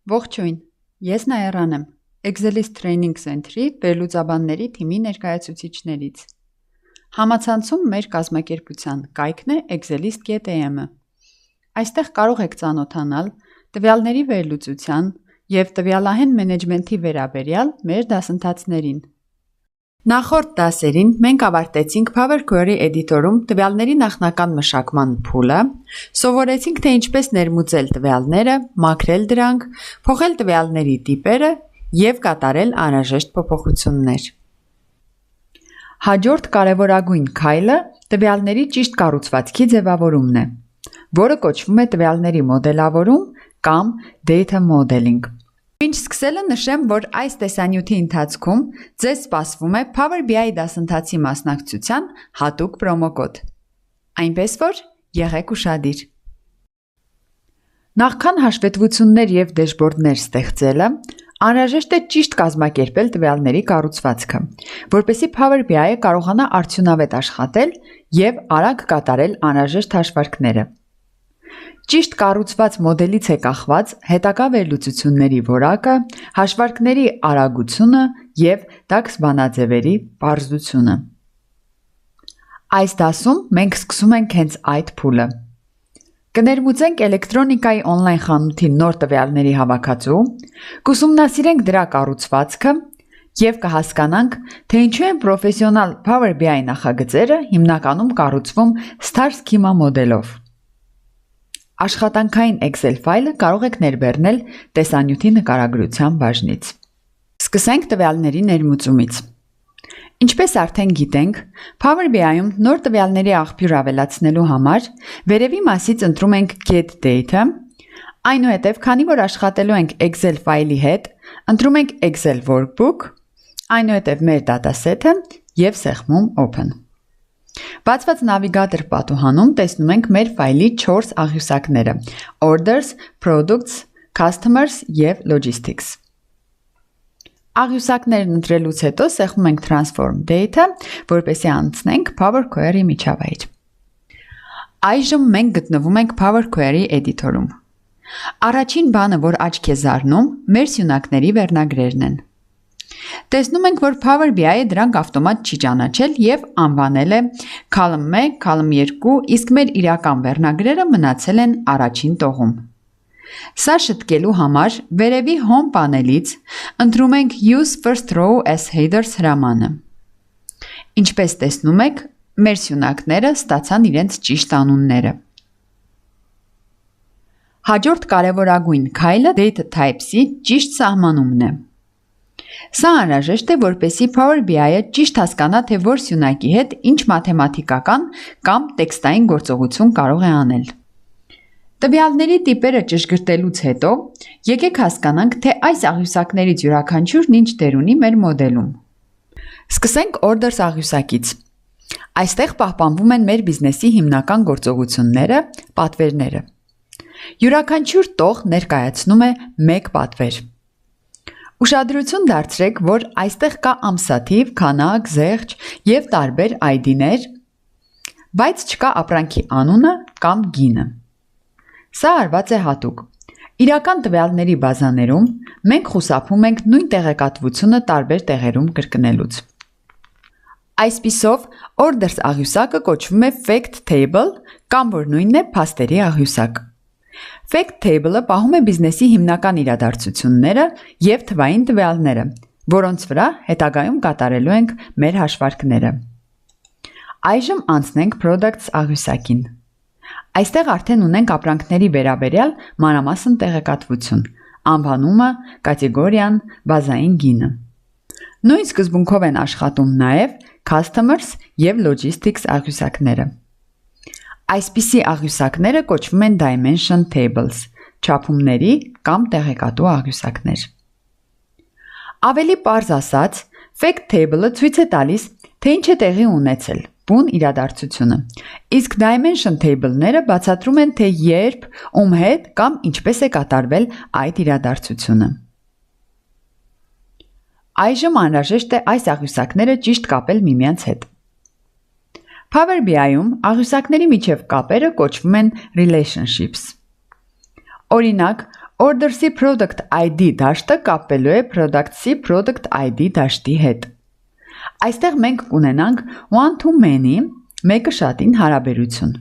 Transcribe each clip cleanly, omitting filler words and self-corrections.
Ողջույն, ես Նաիռան եմ, Excelist Training Center-ի վերլուծաբանների թիմի ներկայացուցիչներից։ Համացանցում մեր կազմակերպության կայքն է excelist.am-ը։ Այստեղ կարող եք ծանոթանալ տվյալների վերլուծության և տվյալահեն մենեջմենթի վերաբերյալ մեր դասընթացներին։ Նախորդ դասերին մենք ավարտեցինք Power Query Editor-ում տվյալների նախնական մշակման փուլը, սովորեցինք, թե ինչպես ներմուծել տվյալները, մաքրել դրանք, փոխել տվյալների տիպերը և կատարել անհրաժեշտ փոփոխություններ։ Հաջորդ կարևորագույն քայլը տվյալների ճիշտ կառուցվածքի ձևավորումն է, որը կոչվում է տվյալների մոդելավորում կամ Data Modeling։ Մինչ սկսելը նշեմ, որ այս տեսանյութի ընթացքում ձեզ սպասվում է Power BI դասընթացի մասնակցության հատուկ պրոմոկոդ։ Այնպես որ եղեք ուշադիր։ Նախքան հաշվետվություններ և դեշբորդներ ստեղծելը, անհրաժեշտ է ճիշտ կազմակերպել տվյալների կառուցվածքը, որպեսզի Power BI-ը կարողանա արդյունավետ աշխատել և արագ կատարել անհրաժեշտ հաշվարկները։ Ճիշտ կառուցված մոդելից է կախված հետագա վերլուծությունների որակը, հաշվարկների արագությունը և տաքս բանաձևերի պարզությունը։ Այս դասում մենք սկսում ենք հենց այդ փուլը։ Կներմուծենք էլեկտրոնիկայի օնլայն խանութի նոր տվյալների հավաքածու, կուսումնասիրենք դրա կառուցվածքը և կհասկանանք, թե ինչու են պրոֆեսիոնալ Power BI նախագծերը հիմնականում կառուցվում Star Schema մոդելով։ Աշխատանքային Excel ֆայլը կարող եք ներբեռնել տեսանյութի նկարագրության բաժնից։ Սկսենք տվյալների ներմուծումից։ Ինչպես արդեն գիտենք, Power BI-ում նոր տվյալների աղբյուր ավելացնելու համար վերևի մասից ընտրում ենք Get Data, այնուհետև, քանի որ աշխատելու ենք Excel ֆայլի հետ, ընտրում ենք Excel Workbook, այնուհետև մեր դատասեթը և սեղմում Open։ Բացված նավիգատոր պատուհանում տեսնում ենք մեր ֆայլի 4 աղյուսակները՝ Orders, Products, Customers և Logistics։ Աղյուսակներն ընտրելուց հետո սեղմում ենք Transform Data, որպեսզի անցնենք Power Query միջավայր։ Այժմ մենք գտնվում ենք Power Query Editor-ում։ Առաջին բանը, որ աչք է զարնում, մեր սյունակների վերնագրերն են։ Տեսնում ենք, որ Power BI-ը դրանք ավտոմատ չի ճանաչել և անվանել է Column 1, Column 2, իսկ մեր իրական վերնագրերը մնացել են առաջին տողում։ Սա շտկելու համար վերևի Home պանելից ընտրում ենք Use First Row as Headers հրամանը։ Ինչպես տեսնում եք, մեր սյունակները ստացան իրենց ճիշտ անունները։ Հաջորդ կարևորագույն քայլը Data Types-ի ճիշտ սահմանումն է։ Սա անհրաժեշտ է, որպեսզի Power BI-ը ճիշտ հասկանա, թե որ սյունակի հետ ինչ մաթեմատիկական կամ տեքստային գործողություն կարող է անել։ Տվյալների տիպերը ճշգրտելուց հետո եկեք հասկանանք, թե այս աղյուսակներից յուրաքանչյուրն ինչ դեր ունի մեր մոդելում։ Սկսենք Orders աղյուսակից։ Այստեղ պահպանվում են մեր բիզնեսի հիմնական գործողությունները, պատվերները։ Յուրաքանչյուր տող ներկայացնում է մեկ պատվեր։ Ուշադրություն դարձրեք, որ այստեղ կա ամսաթիվ, քանակ, զեղչ և տարբեր ID-ներ, բայց չկա ապրանքի անունը կամ գինը։ Սա արված է հատուկ։ Իրական տվյալների բազաներում մենք խուսափում ենք նույն տեղեկատվությունը տարբեր տեղերում կրկնելուց։ Այսպիսով, Orders աղյուսակը կոչվում է Fact Table կամ որ նույնն է փաստերի աղյուսակ։ Fact Table-ը պահում է բիզնեսի հիմնական իրադարձությունները և թվային տվյալները, որոնց վրա հետագայում կատարելու ենք մեր հաշվարկները։ Այժմ անցնենք Products աղյուսակին։ Այստեղ արդեն ունենք ապրանքների վերաբերյալ մանրամասն տեղեկատվություն, անվանումը, կատեգորիան, բազային գինը։ Նույն սկզբունքով են աշխատում նաև Customers և Logistics աղյուսակները։ Այսպիսի աղյուսակները կոչվում են Dimension Tables, չափումների կամ տեղեկատու աղյուսակներ։ Ավելի պարզ ասած, Fact Table-ը ցույց է տալիս, թե ինչ է տեղի ունեցել, բուն իրադարձությունը, իսկ Dimension Table-ները բացատրում են, թե երբ, ում հետ կամ ինչպես է կատարվել այդ իրադարձությունը։ Այժմ անհրաժեշտ է այս աղյուսակները ճիշտ կապել միմյանց հետ։ Power BI-ում աղյուսակների միջև կապերը կոչվում են relationships։ Օրինակ, order-ի product ID դաշտը կապվելու է product-ի product ID դաշտի հետ։ Այստեղ մենք կունենանք one-to-many մեկը շատին հարաբերություն։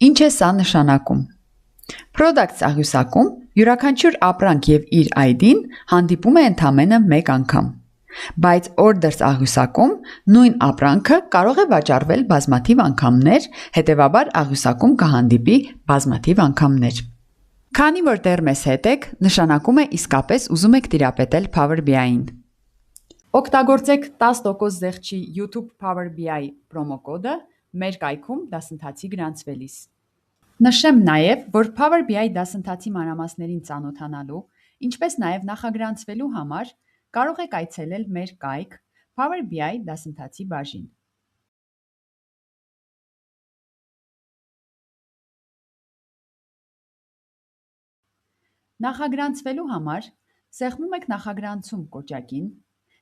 Ինչ է սա նշանակում։ Products աղյուսակում յուրաքանչյուր ապրանք եւ իր ID-ն հանդիպում է ընդամենը մեկ անգամ, բայց orders աղյուսակում նույն ապրանքը կարող է վաճառվել բազմաթիվ անգամներ, հետևաբար աղյուսակում կհանդիպի բազմաթիվ անգամներ։ Քանի որ դեռ մեզ հետ եք, նշանակում է իսկապես ուզում եք տիրապետել Power BI-ին։ Օգտագործեք 10% զեղչի YouTube Power BI պրոմոկոդը մեր կայքում դասընթացի գրանցվելիս։ Նշեմ նաև, որ Power BI դասընթացի մանրամասներին ծանոթանալու, ինչպես նաև նախագրանցվելու համար կարող եք այցելել մեր կայք Power BI դասընթացի բաժին։ Նախագրանցվելու համար սեղմում եք նախագրանցում կոճակին,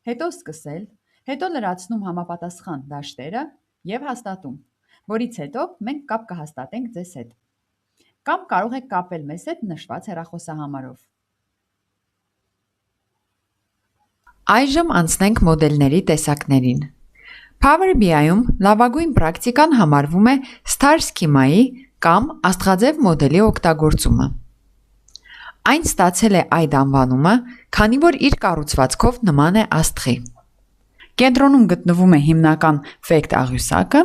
հետո սկսել, հետո լրացնում համապատասխան դաշտերը և հաստատում, որից հետո մենք կապ կհաստատենք ձեզ հետ։ Կամ կարող եք կապել մեզ հետ նշված հեռախոսահամարով։ Այժմ անցնենք մոդելների տեսակներին։ Power BI-ում լավագույն պրակտիկան համարվում է Star Schema-ի կամ աստղաձև մոդելի օգտագործումը։ Այն ստացել է այդ անվանումը, քանի որ իր կառուցվածքով նման է աստղի։ Կենտրոնում գտնվում է հիմնական fact աղյուսակը,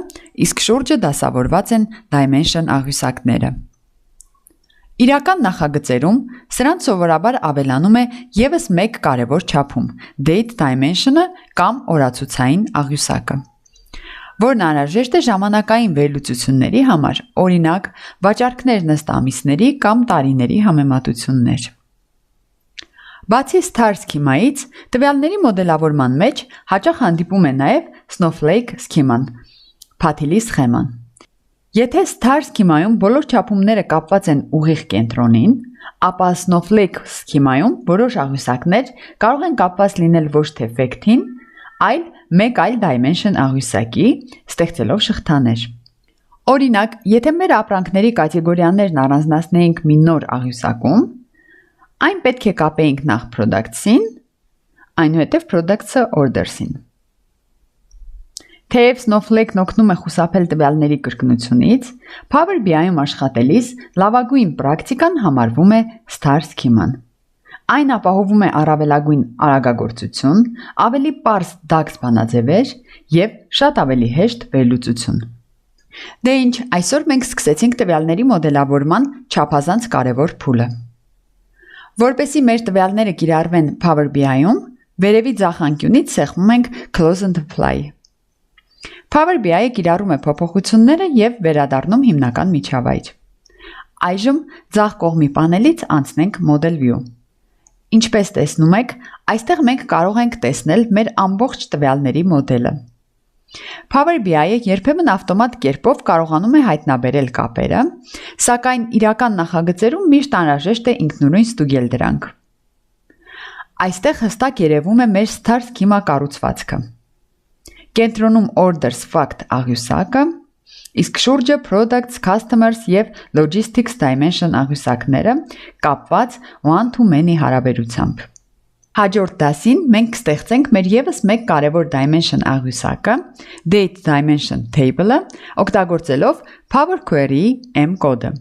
իսկ շուրջը դասավորված են dimension աղյուսակները։ Իրական նախագծերում սրանց սովորաբար ավելանում է ևս մեկ կարևոր չափում՝ date dimension-ը կամ օրացուցային աղյուսակը, որն անհրաժեշտ է ժամանակային վերլուծությունների համար, օրինակ, վաճառքներ ըստ ամիսների կամ տարիների համեմատություններ։ Բացի Star Schema-ից, տվյալների մոդելավորման մեջ հաճախ հանդիպում է նաև Snowflake սքեման, փաթիլի սխեման։ Եթե Star Schema-ում բոլոր չափումները կապված են ուղիղ կենտրոնին, ապա Snowflake սքեմայում որոշ աղյուսակներ կարող են կապված լինել ոչ թե fact-ին, այլ մեկ այլ dimension աղյուսակի, ստեղծելով շղթաներ։ Օրինակ, եթե մեր ապրանքների կատեգորիաներն առանձնացնեինք մի նոր աղյուսակում, այն պետք է կապեինք նախ products-ին, այնուհետև products-ը orders-ին։ Թեև Snowflake-ն օգնում է խուսափել տվյալների կրկնությունից, Power BI-ում աշխատելիս լավագույն պրակտիկան համարվում է Star Schema-ն։ Այն ապահովում է առավելագույն արագագործություն, ավելի պարզ DAX բանաձևեր և շատ ավելի հեշտ վերլուծություն։ Դե ինչ, այսօր մենք սկսեցինք տվյալների մոդելավորման չափազանց կարևոր փուլը։ Որպեսզի մեր տվյալները կիրառվեն Power BI-ում, վերևի ձախ անկյունից սեղմում ենք Close and Apply։ Power BI-ը կիրառում է փոփոխությունները և վերադառնում հիմնական միջավայր։ Այժմ ձախ կողմի պանելից անցնենք Model View։ Ինչպես տեսնում եք, այստեղ մենք կարող ենք տեսնել մեր ամբողջ տվյալների մոդելը։ Power BI-ը երբեմն ավտոմատ կերպով կարողանում է հայտնաբերել կապերը, սակայն իրական նախագծերում միշտ անհրաժեշտ է ինքնուրույն ստուգել դրանք։ Այստեղ հստակ երևում է մեր Star Schema կառուցվածքը։ Կենտրոնում orders fact աղյուսակը, իսկ շուրջը products, customers և logistics dimension աղյուսակները կապված one-to-many հարաբերությամբ։ Հաջորդ դասին մենք կստեղծենք մեր ևս մեկ կարևոր dimension աղյուսակը, date dimension table-ը, օգտագործելով Power Query-ի M կոդը։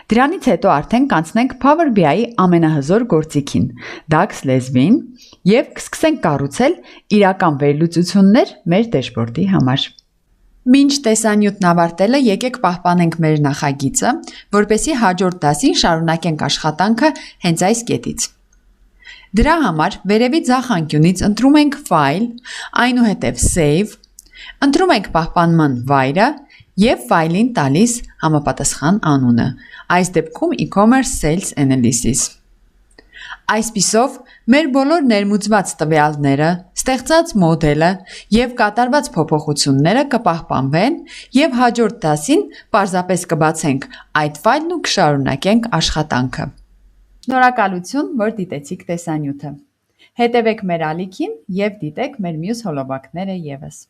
Դրանից հետո արդեն կանցնենք Power BI-ի ամենահզոր գործիքին՝ DAX լեզվին և կսկսենք կառուցել իրական վերլուծություններ մեր դեշբորդի համար։ Մինչ տեսանյութն ավարտելը եկեք պահպանենք մեր նախագիծը, որպեսզի հաջորդ դասին շարունակենք աշխատանքը հենց այս կետից։ Դրա համար վերևի ձախ անկյունից ընտրում ենք File, այնուհետև Save, ընտրում ենք պահպանման վայրը և ֆայլին տալիս համապատասխան անունը, այս դեպքում E-commerce Sales Analysis։ Այսպիսով, մեր բոլոր ներմուծված տվյալները, ստեղծած մոդելը և կատարված փոփոխությունները կպահպանվեն և հաջորդ դասին պարզապես կբացենք այդ ֆայլն ու կշարունակենք աշխատանքը։ Շնորհակալություն, որ դիտեցիք տեսանյութը։ Հետևեք մեր ալիքին և դիտեք մեր մյուս հոլովակները ևս։